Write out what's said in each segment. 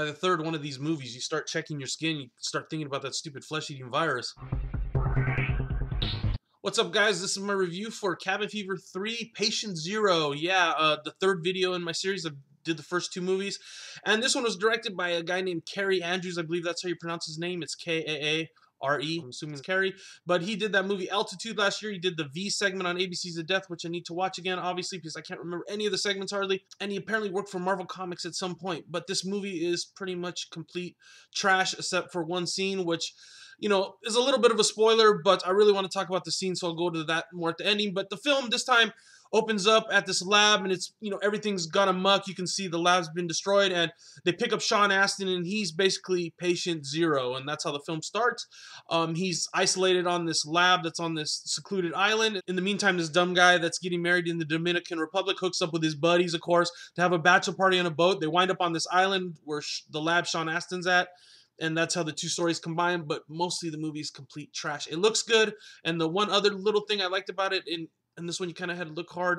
By the third one of these movies, you start checking your skin, you start thinking about that stupid flesh-eating virus. What's up, guys? This is my review for Cabin Fever 3 Patient Zero. Yeah, the third video in my series. I did the first two movies. And this one was directed by a guy named Cary Andrews. I believe that's how you pronounce his name. It's K-A-A-R-E. I'm assuming it's Cary. But he did that movie Altitude last year. He did the V segment on ABC's The Death, which I need to watch again, obviously, because I can't remember any of the segments hardly. And he apparently worked for Marvel Comics at some point. But this movie is pretty much complete trash, except for one scene, which, you know, is a little bit of a spoiler, but I really want to talk about the scene, so I'll go to that more at the ending. But the film this time opens up at this lab, and it's, you know, everything's gone amok. You can see the lab's been destroyed, and they pick up Sean Astin, and he's basically patient zero, and that's how the film starts. He's isolated on this lab that's on this secluded island. In the meantime, this dumb guy that's getting married in the Dominican Republic hooks up with his buddies, of course, to have a bachelor party on a boat. They wind up on this island where the lab Sean Astin's at. And that's how the two stories combine, but mostly the movie's complete trash. It looks good, and the one other little thing I liked about it, in this one you kind of had to look hard,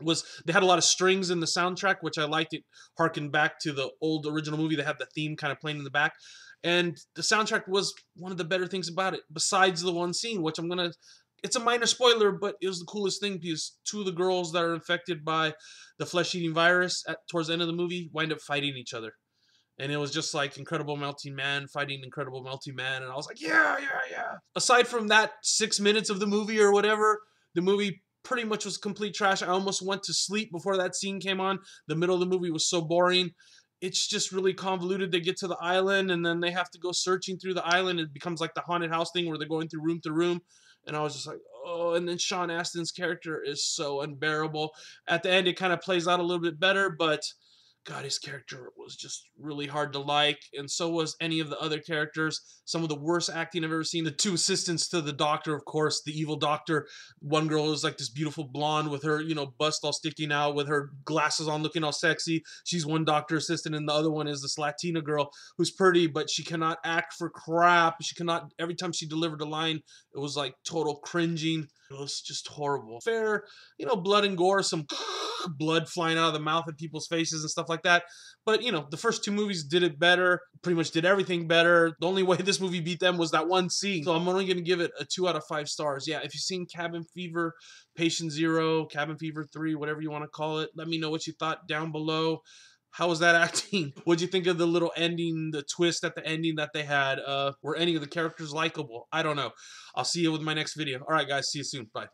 was they had a lot of strings in the soundtrack, which I liked. It harkened back to the old original movie. They had the theme kind of playing in the back. And the soundtrack was one of the better things about it, besides the one scene, which it's a minor spoiler, but it was the coolest thing because two of the girls that are infected by the flesh-eating virus towards the end of the movie wind up fighting each other. And it was just like Incredible Melting Man fighting Incredible Melting Man. And I was like, yeah. Aside from that 6 minutes of the movie or whatever, the movie pretty much was complete trash. I almost went to sleep before that scene came on. The middle of the movie was so boring. It's just really convoluted. They get to the island, and then they have to go searching through the island. It becomes like the haunted house thing where they're going through room to room. And I was just like, oh, and then Sean Astin's character is so unbearable. At the end, it kind of plays out a little bit better, but God, his character was just really hard to like, and so was any of the other characters. Some of the worst acting I've ever seen. The two assistants to the doctor, of course, the evil doctor. One girl is like this beautiful blonde with her, you know, bust all sticking out with her glasses on looking all sexy. She's one doctor assistant, and the other one is this Latina girl who's pretty, but she cannot act for crap. She cannot, every time she delivered a line, it was like total cringing. It was just horrible. Fair, you know, blood and gore, some blood flying out of the mouth at people's faces and stuff like that. But, you know, the first two movies did it better, pretty much did everything better. The only way this movie beat them was that one scene. So I'm only going to give it a 2 out of 5 stars. Yeah, if you've seen Cabin Fever, Patient Zero, Cabin Fever 3, whatever you want to call it, let me know what you thought down below. How was that acting? What'd you think of the little ending, the twist at the ending that they had? Were any of the characters likable? I don't know. I'll see you with my next video. All right, guys. See you soon. Bye.